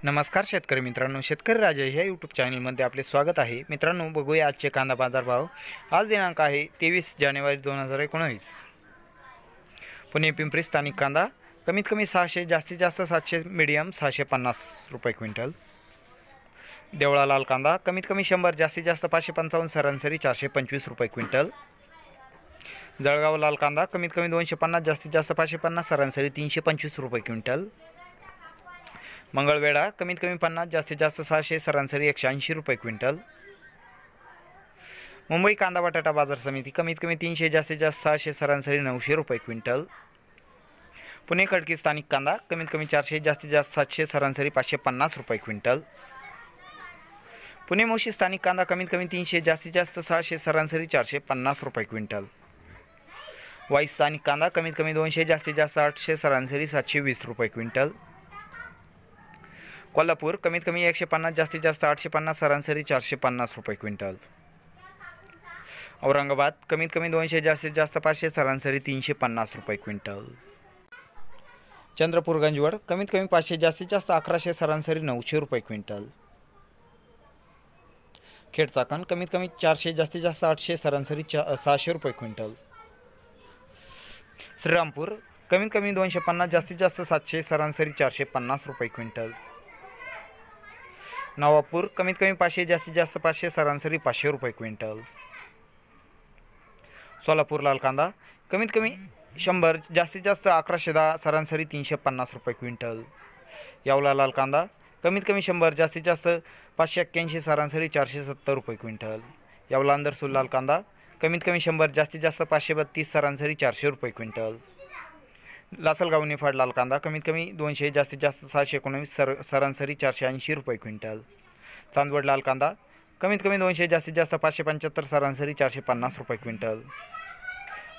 नमस्कार शेतकरी मित्रांनो, शेतकरी राजा ह्या यूट्यूब चॅनलमध्ये आपले स्वागत आहे। मित्रांनो, बघूया आजचे कांदा बाजार भाव। आज दिनांक आहे 23 जानेवारी 2019। पुणे पिंपरी स्थानिक कांदा कमीत कमी 600, जास्तीत जास्त 700, मीडियम 650 रुपये क्विंटल। देवळा लाल कांदा कमीत कमी 100, जास्तीत जास्त 555, सरासरी 425 रुपये क्विंटल। जळगाव लाल कांदा कमीत कमी 250, जास्तीत जास्त 550, सरासरी 325 रुपये क्विंटल। मंगळवेढा कमीत कमी 50, जास्तीत जास्त 600, सरासरी 180 रुपये क्विंटल। मुंबई कांदा बटाटा बाजार समिती कमीत कमी 300, जास्तीत जास्त 600, सरासरी 900 रुपये क्विंटल। पुणे खडकी स्थानिक कांदा कमीत कमी 400, जास्तीत जास्त 700, सरासरी 550 रुपये क्विंटल। पुणे मोशी स्थानिक कांदा कमीत कमी 300, जास्तीत जास्त 600, सरासरी 450 रुपये क्विंटल। वाई स्थानिक कांदा कमीत कमी 200, जास्तीत जास्त 800, सरासरी 720 रुपये क्विंटल। कोल्हापूर कमीत कमी 150, जास्तीत जास्त 850, सरासरी 450 रुपये क्विंटल। औरंगाबाद कमीत कमी 200, जास्तीत जास्त 500, सरासरी 350 रुपये क्विंटल। चंद्रपूर गंजवड कमीत कमी 500, जास्तीत जास्त 1100, सरासरी 900 रुपये क्विंटल। खेड चाकण कमीत कमी 400, जास्तीत जास्त 800, सरासरी 600 रुपये क्विंटल। श्रीरामपूर कमीत कमी 250, जास्तीत जास्त 700, सरासरी 450 रुपये क्विंटल। नवापूर कमीत कमी 500, जास्तीत जास्त 500, सरासरी 500 रुपये क्विंटल। सोलापूर लाल कांदा कमीत कमी 100, जास्तीत जास्त 1110, सरासरी 350 रुपये क्विंटल। येवला लाल कांदा कमीत कमी 100, जास्तीत जास्त 581, सरासरी 470 रुपये क्विंटल। येवला अंदरसूल लाल कांदा कमीत कमी 100, जास्तीत जास्त 532, सरासरी 400 रुपये क्विंटल। लासलगाव निफाड लाल कांदा कमीत कमी 200, जास्तीत जास्त 719, सरासरी 480 रुपये क्विंटल। चांदवड लाल कांदा कमीत कमी 200, जास्तीत जास्त 575, सरासरी 450 रुपये क्विंटल।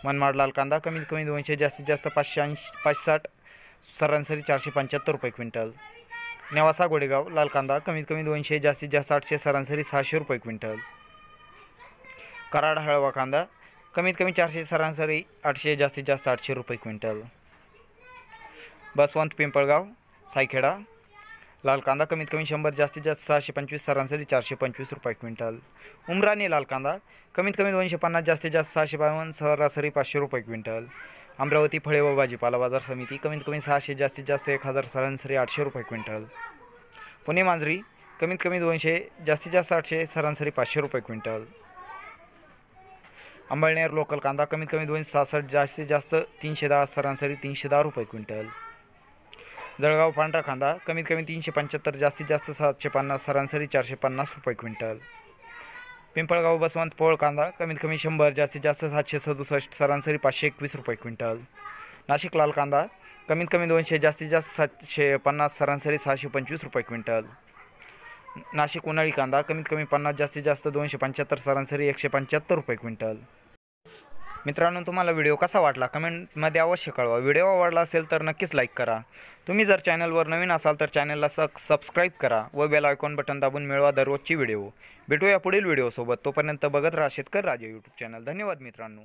मनमाड लाल कांदा कमीत कमी 200, जास्तीत जास्त 560, सरासरी 475 रुपये क्विंटल। नेवासा गोडेगाव लाल कांदा कमीत कमी 200, जास्तीत जास्त 800, सरासरी 600 रुपये क्विंटल। कराड हळवा कांदा कमीत कमी 400, सरासरी 800, जास्तीत जास्त 800 रुपये क्विंटल। बसवंत पिंपळगाव सायखेडा लाल कांदा कमीत कमी 100, जास्तीत जास्त 625, सरासरी 425 रुपये क्विंटल। उमराणी लाल कांदा कमीत कमी 250, जास्तीत जास्त 652, सरासरी 500 रुपये क्विंटल। अमरावती फळे व भाजीपाला बाजार समिती कमीत कमी 600, जास्तीत जास्त 1000, सरासरी 800 रुपये क्विंटल। पुणे मांजरी कमीत कमी 200, जास्तीत जास्त 800, सरासरी 500 रुपये क्विंटल। अंबळनेर लोकल कांदा कमीत कमी 266, जास्तीत जास्त 310, सरासरी 310 रुपये क्विंटल। जळगाव पांढरा कांदा कमीत कमी 375, जास्तीत जास्त 750, सरासरी 450 रुपये क्विंटल। पिंपळगाव बसवंत पोळ कांदा कमीत कमी 100, जास्तीत जास्त 767, सरासरी 521 रुपये क्विंटल। नाशिक लाल कांदा कमीत कमी 200, जास्तीत जास्त 750, सरासरी 625 रुपये क्विंटल। नाशिक उन्हाळी कांदा कमीत कमी 50, जास्तीत जास्त 275, सरासरी 175 रुपये क्विंटल। मित्रांनो, तुम्हाला व्हिडिओ कसा वाटला कमेंटमध्ये अवश्य कळवा। व्हिडिओ आवडला असेल तर नक्कीच लाईक करा। तुम्ही जर चॅनलवर नवीन असाल तर चॅनलला सबस्क्राईब करा व बेल आयकॉन बटन दाबून मिळवा दररोजची व्हिडिओ। भेटूया पुढील व्हिडिओसोबत, तोपर्यंत बघत राहा शेतकरी राजा यूट्यूब चॅनल। धन्यवाद मित्रांनो।